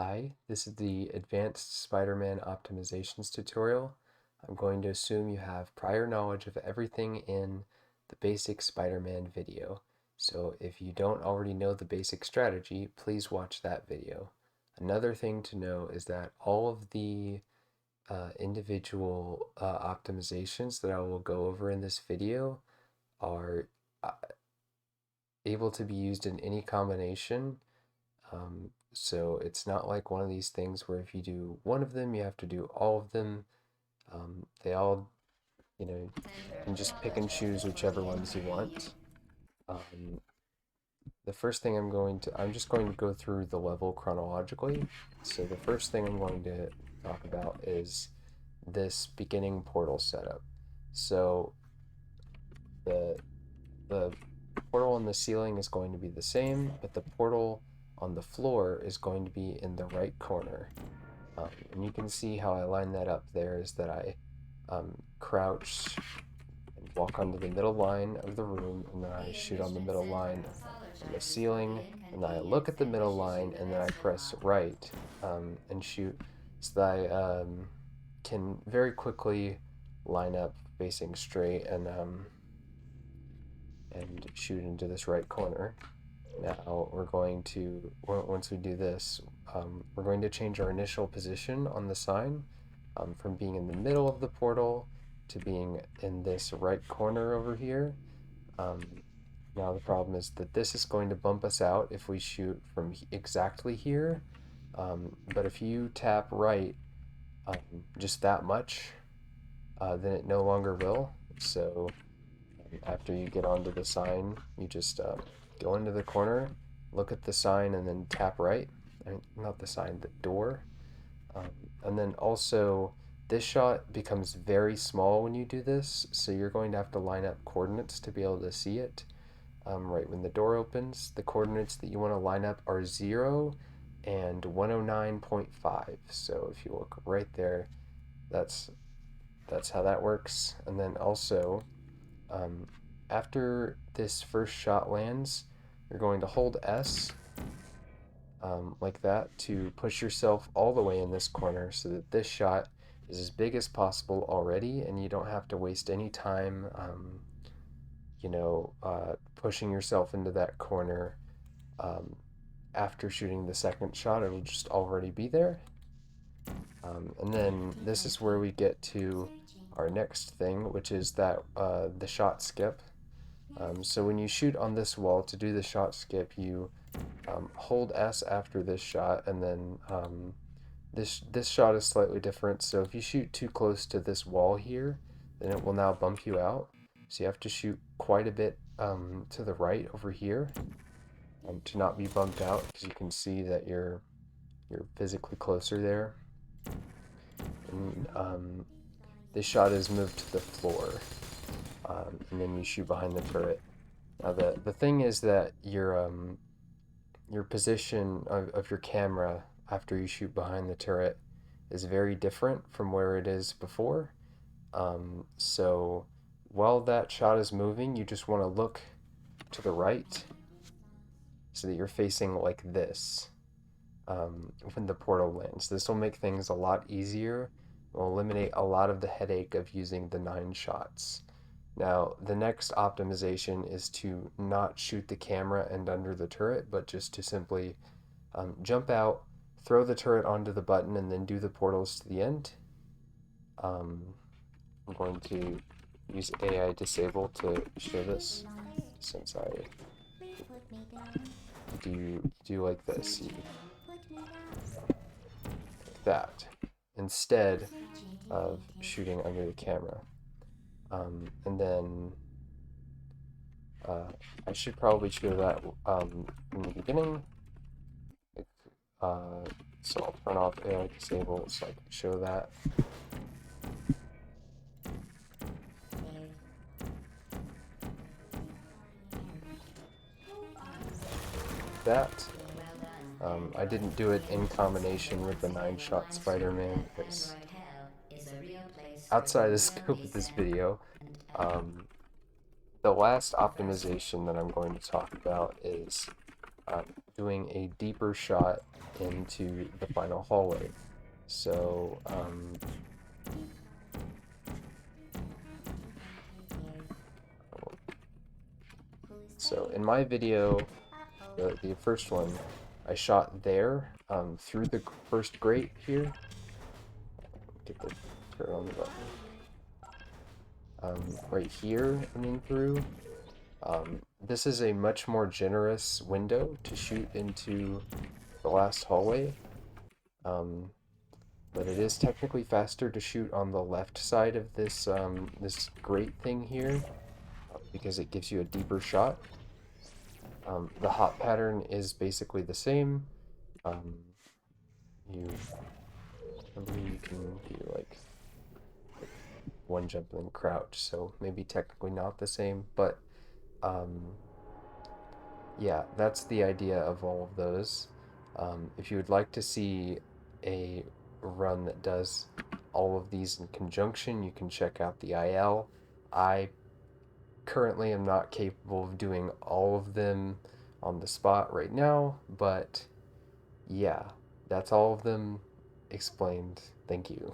Hi, this is the Advanced Spider-Man Optimizations tutorial. I'm going to assume you have prior knowledge of everything in the basic Spider-Man video. So if you don't already know the basic strategy, please watch that video. Another thing to know is that all of the individual optimizations that I will go over in this video are uh, able to be used in any combination. So it's not like one of these things where if you do one of them, you have to do all of them. They all, you can just pick and choose whichever ones you want. Um, the first thing I'm just going to go through the level chronologically. So the first thing I'm going to talk about is this beginning portal setup. So the the portal on the ceiling is going to be the same, but the portal on the floor is going to be in the right corner. And you can see how I line that up there is that I crouch and walk onto the middle line of the room, and then I shoot on the middle line on the ceiling, and then I look at the middle line, and then I press right and shoot so that I can very quickly line up facing straight and shoot into this right corner. Now once we do this, we're going to change our initial position on the sign from being in the middle of the portal to being in this right corner over here. Um, Now the problem is that this is going to bump us out if we shoot from exactly here. But if you tap right just that much, then it no longer will. So after you get onto the sign, you just go into the corner, look at the sign, and then tap right. I mean, not the sign, the door. Um, and then also, this shot becomes very small when you do this, so you're going to have to line up coordinates to be able to see it. Right when the door opens, the coordinates that you want to line up are 0 and 109.5. So if you look right there, that's how that works. And then also, um, after this first shot lands, you're going to hold S like that to push yourself all the way in this corner so that this shot is as big as possible already and you don't have to waste any time, pushing yourself into that corner. After shooting the second shot, it'll just already be there. And then this is where we get to our next thing, which is that the shot skip. So when you shoot on this wall to do the shot skip, you hold S after this shot, and then this shot is slightly different. So if you shoot too close to this wall here, then it will now bump you out. So you have to shoot quite a bit to the right over here to not be bumped out, because you can see that you're physically closer there. And this shot is moved to the floor, and then you shoot behind the turret. Now the thing is that your position of your camera after you shoot behind the turret is very different from where it is before. So while that shot is moving, you just want to look to the right so that you're facing like this when the portal lands. This will make things a lot easier. It will eliminate a lot of the headache of using the 9 shots. Now, the next optimization is to not shoot the camera and under the turret, but just to simply jump out, throw the turret onto the button, and then do the portals to the end. I'm going to use AI disable to show this, since I do like this, like that, instead of shooting under the camera. And then I should probably show that in the beginning. So I'll turn off AI disable so I can show that. That. I didn't do it in combination with the 9-shot Spider-Man because outside the scope of this video, the last optimization that I'm going to talk about is doing a deeper shot into the final hallway. So, in my video, the first one, I shot there through the first grate here. Get the turn on the button. Right here and then through. This is a much more generous window to shoot into the last hallway. But it is technically faster to shoot on the left side of this this grate thing here because it gives you a deeper shot. The hop pattern is basically the same. I believe you can do like one jump and then crouch, so maybe technically not the same, but yeah, that's the idea of all of those. If you would like to see a run that does all of these in conjunction, you can check out the IL. I currently am not capable of doing all of them on the spot right now, but yeah, that's all of them explained. Thank you.